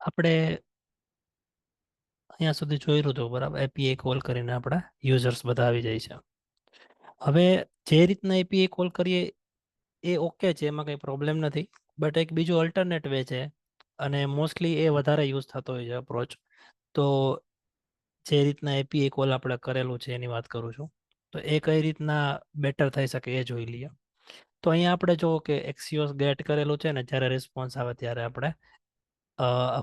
આપણે અહીંયા સુધી જોયું હતું બરાબર, એપીઆઈ કોલ કરીને આપણા યુઝર્સ બધા આવી જાય છે. હવે જે રીતના એપીઆઈ કોલ કરીએ એ ઓકે છે, એમાં કંઈ પ્રોબ્લેમ નથી. બટ એક બીજું અલ્ટરનેટ વે છે અને મોસ્ટલી એ વધારે યુઝ થતો હોય છે અપ્રોચ. તો જે રીતના એપીઆઈ કોલ આપણે કરેલું છે એની વાત કરું છું. તો એ કઈ રીતના બેટર થઈ શકે એ જોઈ લઈએ. તો અહીંયા આપણે જો કે એક્સિયોસ ગેટ કરેલું છે ને, જ્યારે રિસ્પોન્સ આવે ત્યારે આપણે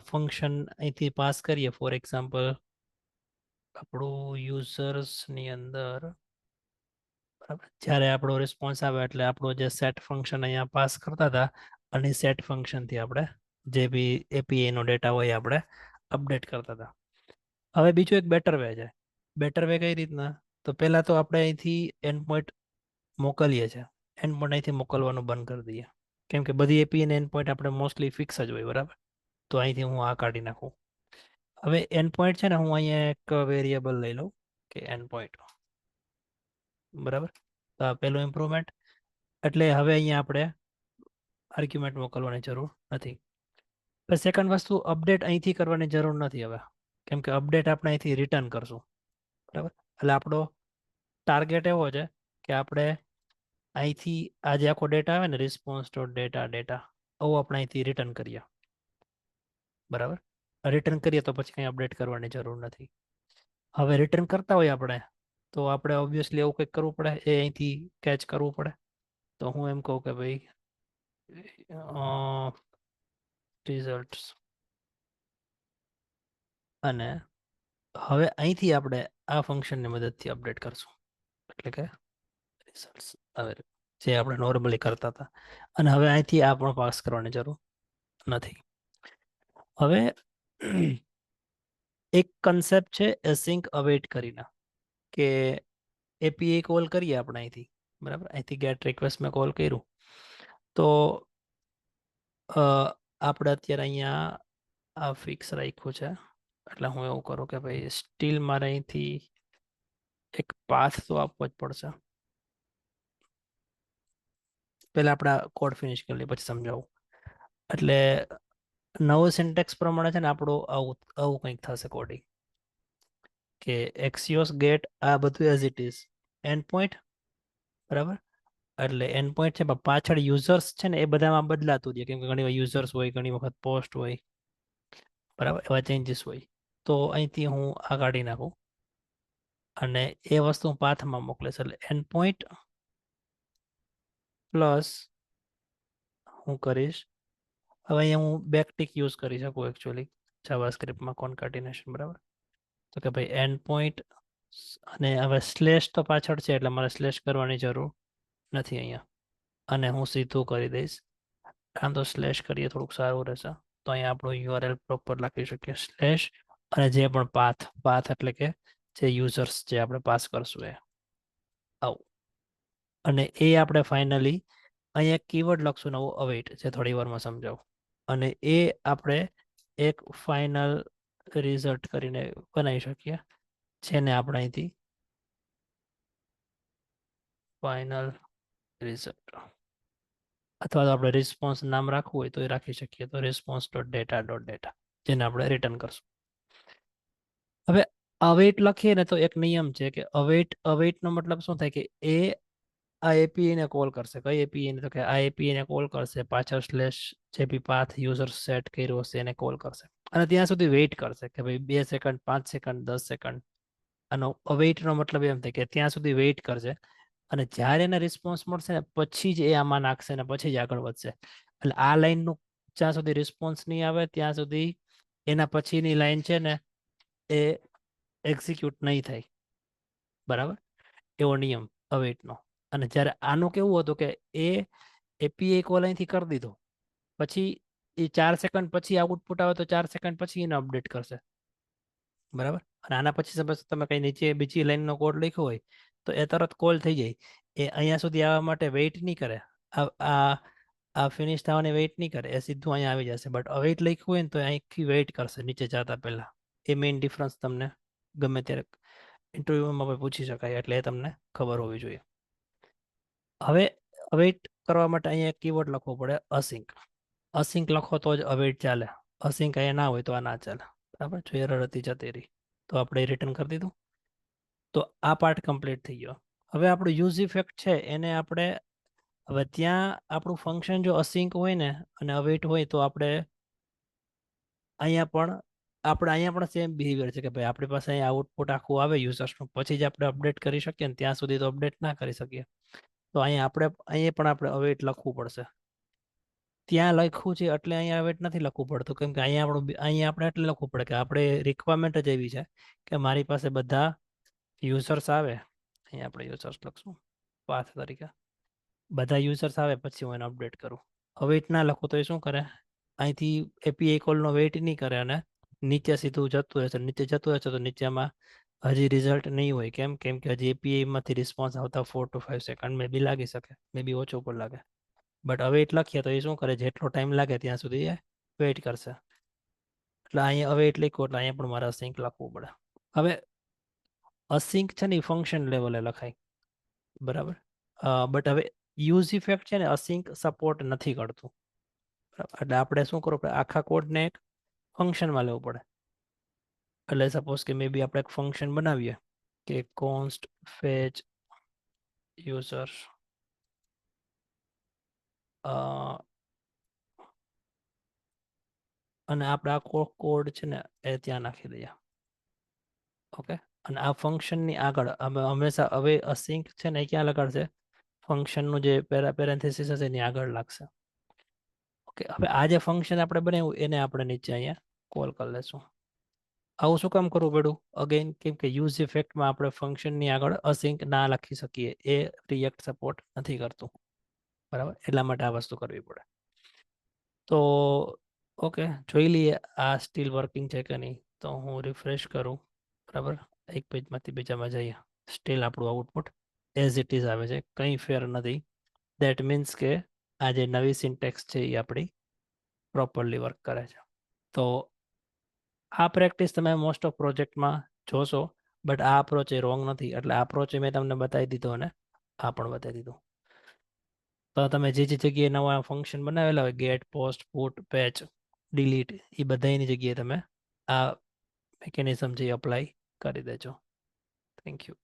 ફંક્શન અહીંથી પાસ કરીએ. ફોર એક્ઝામ્પલ આપણું યુઝર્સની અંદર બરાબર, જ્યારે આપણો રિસ્પોન્સ આવે એટલે આપણો જે સેટ ફંક્શન અહીંયા પાસ કરતા હતા અને સેટ ફંક્શનથી આપણે જે બી એપીઆઈ નો ડેટા હોય એ આપણે અપડેટ કરતા હતા. હવે બીજું એક બેટર વે છે. બેટર વે કઈ રીતના? તો પહેલા તો આપણે અહીંથી એન્ડ પોઈન્ટ મોકલીએ છીએ, એન્ડ પોઈન્ટ અહીંથી મોકલવાનું બંધ કરી દઈએ, કેમ કે બધી એપીઆઈ ને એન્ડ પોઈન્ટ આપણે મોસ્ટલી ફિક્સ જ હોય બરાબર. તો અહીંથી હું આ કાઢી નાખું. હવે એન્ડ પોઈન્ટ છે ને, હું અહીંયા એક વેરિયેબલ લઈ લઉં કે એન્ડ પોઈન્ટ, બરાબર. તો આ પહેલું ઇમ્પ્રુવમેન્ટ. એટલે હવે અહીંયા આપણે આર્ગ્યુમેન્ટ મોકલવાની જરૂર નથી. પછી સેકન્ડ વસ્તુ, અપડેટ અહીંથી કરવાની જરૂર નથી હવે, કેમ કે અપડેટ આપણે અહીંથી રિટર્ન કરશું બરાબર. એટલે આપણો ટાર્ગેટ એવો છે કે આપણે અહીંથી આ જે આખો ડેટા આવે ને, રિસ્પોન્સ ડોટ ડેટા ડેટા, આવું આપણે અહીંથી રિટર્ન કરીએ બરાબર. રિટર્ન કરીએ તો પછી કંઈ અપડેટ કરવાની જરૂર નથી. હવે રિટર્ન કરતા હોય આપણે, તો આપણે ઓબ્વિયસલી એવું કંઈક કરવું પડે, એ અહીંથી કેચ કરવું પડે. તો હું એમ કહું કે ભાઈ રિઝલ્ટ્સ, અને હવે અહીંથી આપણે આ ફંક્શનની મદદથી અપડેટ કરશું, એટલે કે રિઝલ્ટ્સ. હવે જે આપણે નોર્મલી કરતા હતા, અને હવે અહીંથી આ પણ પાસ કરવાની જરૂર નથી. હવે એક કન્સેપ્ટ છે એસિંક અવેઇટ કરીને, કે એપીઆઈ કોલ કરીએ આપણે અહીંથી બરાબર, અહીંથી ગેટ રિક્વેસ્ટ મેં કોલ કર્યું. તો આપણે અત્યારે અહીંયા આ ફિક્સ રાખ્યું છે. એટલે હું એવું કરું કે ભાઈ સ્ટીલ મારે અહીંથી એક પાથ તો આપવો જ પડશે. પહેલા આપણે કોડ ફિનિશ કરી લઈએ પછી સમજાવું. એટલે નવો સિન્ટેક્સ પ્રમાણે છે ને, આપણું આવું આવું કંઈક થશે કોડિંગ, કે એક્સિયોસ ગેટ આ બધું as it is end point બરાબર. એટલે એન્ડ પોઈન્ટ છે, પણ પાછળ યુઝર્સ છે ને એ બધામાં બદલાતું જાય, કેમ કે ઘણી વાર યુઝર્સ હોય, ઘણી વખત પોસ્ટ હોય બરાબર, એવા ચેન્જીસ હોય. તો અહીંથી હું આ કાઢી નાખું અને એ વસ્તુ પાથમાં મોકલીશ. એટલે એન્ડ પોઈન્ટ પ્લસ હું કરીશ, હવે અહીંયા હું બેકટિક યુઝ કરી શકું એકચ્યુઅલી જાવાસ્ક્રિપ્ટમાં કોન્કેટિનેશન બરાબર. તો કે ભાઈ એન્ડ પોઈન્ટ, અને હવે સ્લેશ તો પાછળ છે એટલે મારે સ્લેશ કરવાની જરૂર નથી અહીંયા, અને હું સીધું કરી દઈશ. આમ તો સ્લેશ કરીએ થોડુંક સારું રહેશે. તો અહીંયા આપણું યુઆરએલ પ્રોપર લખી શકીએ સ્લેશ, અને જે પણ પાથ, પાથ એટલે કે જે યુઝર્સ જે આપણે પાસ કરશું એ આવું. અને એ આપણે ફાઇનલી અહીંયા કીવર્ડ લખશું નવું અવેઇટ, જે થોડી વારમાં સમજાવું. અને એ આપણે એક ફાઇનલ રિઝલ્ટ કરીને બનાવી શકીએ, જેને આપણે અહીંથી ફાઇનલ રિઝલ્ટ, અથવા તો આપણે રિસ્પોન્સ નામ રાખવું હોય તો એ રાખી શકીએ. તો રિસ્પોન્સ ડોટ ડેટા જેને આપણે રિટર્ન કરશું. હવે અવેઇટ લખીએ ને તો એક નિયમ છે કે અવેઇટ નો મતલબ શું થાય, કે એ આ એપીઆઈ ને કોલ કરશે. કઈ એપીઆઈ ને? તો કે આ એપીઆઈ ને કોલ કરશે, પાછળ સ્લેશ જે બી પાથ યુઝર સેટ કર્યો હશે એને કોલ કરશે, અને ત્યાં સુધી વેઇટ કરશે કે ભાઈ 2 સેકન્ડ, 5 સેકન્ડ, 10 સેકન્ડ. આનો અવેઇટ નો મતલબ એમ થાય કે ત્યાં સુધી વેઇટ કરશે, અને જ્યારે એને રિસ્પોન્સ મળશે ને પછી જ એ આમાં નાખશે ને પછી જ આગળ વધશે. એટલે આ લાઈનનું જ્યાં સુધી રિસ્પોન્સ નહીં આવે ત્યાં સુધી એના પછીની લાઈન છે ને એ એક્ઝિક્યુટ નહીં થાય બરાબર. એવો નિયમ અવેઇટનો. અને જ્યારે આનું કેવું હતું કે એ એપીઆઈ કોલ અહીંથી કરી દીધો, પછી એ 4 સેકન્ડ પછી આઉટપુટ આવે તો 4 સેકન્ડ પછી એને અપડેટ કરશે બરાબર. અને આના પછી સપોઝ તમે કઈ નીચે બીજી લાઈનનો કોડ લખ્યો હોય તો એ તરત કોલ થઈ જાય. એ અહીંયા સુધી આવવા માટે વેઇટ નહીં કરે, આ આ આ ફિનિશ થવાની વેઇટ નહીં કરે, એ સીધું અહીંયા આવી જશે. બટ અવેઇટ લખ્યું હોય ને તો અહીંથી વેઇટ કરશે નીચે જતા પહેલા. એ મેઇન ડિફરન્સ તમને ગમે ત્યારે ઇન્ટરવ્યુમાં પણ પૂછી શકાય, એટલે એ તમને ખબર હોવી જોઈએ. હવે અવેઇટ કરવા માટે અહીંયા એક કીવર્ડ લખવો પડે, અસિંક. અસિંક લખો તો જ અવેઇટ ચાલે. અસિંક અહીંયા ના હોય તો આ ના ચાલે. બરાબર, જો એરર હતી જતી રહી તો આપણે રિટર્ન કરી દીધું. તો આ પાર્ટ કમ્પ્લીટ થઈ ગયો. હવે આપણું યુઝ ઇફેક્ટ છે એને આપણે હવે ત્યાં આપણું ફંક્શન જો અસિંક હોય ને અને અવેઇટ હોય તો આપણે અહીંયા પણ સેમ બિહેવિયર છે કે ભાઈ આપણી પાસે અહીંયા આઉટપુટ આખું આવે યુઝર્સનું, પછી જ આપણે અપડેટ કરી શકીએ ને ત્યાં સુધી તો અપડેટ ના કરી શકીએ. તો અહીંયા પણ આપણે અવેઇટ લખવું પડશે. ત્યાં લખ્યું છે એટલે અહીંયા અવેઇટ નથી લખવું પડતું, કેમ કે અહીંયા આપણે એટલે લખવું પડે કે આપણે રિક્વાયરમેન્ટ જ એવી છે કે મારી પાસે બધા યુઝર્સ આવે, અહીંયા આપણે યુઝર્સ લખશું પાથ તરીકે, બધા યુઝર્સ આવે પછી હું એને અપડેટ કરું. અવેઇટ ના લખું તો એ શું કરે, અહીંથી એપીઆઈ કોલનો વેઇટ નહીં કરે અને નીચે સીધું જતું રહેશે. નીચે જતું રહેશે તો નીચેમાં હજી રિઝલ્ટ નહીં હોય. કેમ કે હજી એપીઆઈમાંથી રિસ્પોન્સ આવતા 4 to 5 સેકન્ડ મે બી લાગી શકે, મે બી ઓછો પણ લાગે. બટ હવે એટલે લખીએ તો એ શું કરે, જેટલો ટાઈમ લાગે ત્યાં સુધી એ વેઇટ કરશે. એટલે અહીંયા હવે એટલે એટલે અહીંયા પણ મારે અસિંક લખવું પડે. હવે અસિંક છે ને એ ફંક્શન લેવલે લખાય, બરાબર. બટ હવે યુઝ ઇફેક્ટ છે ને અસિંક સપોર્ટ નથી કરતું. એટલે આપણે શું કરવું પડે, આખા કોડને એક ફંક્શનમાં લેવું પડે. એટલે સપોઝ કે મે બી આપણે એક ફંક્શન બનાવીએ કે કોન્સ્ટ ફેચ યુઝર, અને આપણે આ કોડ છે ને એ ત્યાં નાખી દઈએ. ઓકે, અને આ ફંક્શનની આગળ અમે હંમેશા હવે અસિંક છે ને એ ક્યાં લગાડશે, ફંક્શનનું જે પેરેન્થેસિસ હશે એની આગળ લાગશે. ઓકે, હવે આ જે ફંક્શન આપણે બનાવ્યું એને આપણે નીચે અહીંયા કોલ કરી લેશું. આવું શું કામ કરવું પડ્યું અગેન, કેમ કે યુઝ ઇફેક્ટમાં આપણે ફંક્શનની આગળ અસિંક ના લખી શકીએ, એ રિએક્ટ સપોર્ટ નથી કરતું, બરાબર. એટલા માટે આ વસ્તુ કરવી પડે. તો ઓકે, જોઈ લઈએ આ સ્ટીલ વર્કિંગ છે કે નહીં. તો હું રિફ્રેશ કરું, બરાબર. એક પેજમાંથી બીજામાં જઈએ, સ્ટીલ આપણું આઉટપુટ એઝ ઇટ ઇઝ આવે છે, કંઈ ફેર નથી. દેટ મીન્સ કે આ જે નવી સિન્ટેક્સ છે એ આપણી પ્રોપરલી વર્ક કરે છે. તો આ પ્રેક્ટિસ તમે મોસ્ટ ઓફ પ્રોજેક્ટમાં જોશો, બટ આ અપ્રોચ એ રોંગ નથી. એટલે આ અપ્રોચ મેં તમને બતાવી દીધો અને આ પણ બતાવી દીધું. તો તમે જે જગ્યાએ નવા ફંક્શન બનાવેલા હોય, get, post, put, patch, delete, એ બધાની જગ્યાએ તમે આ મિકેનિઝમ જે અપ્લાય કરી દેજો. Thank you.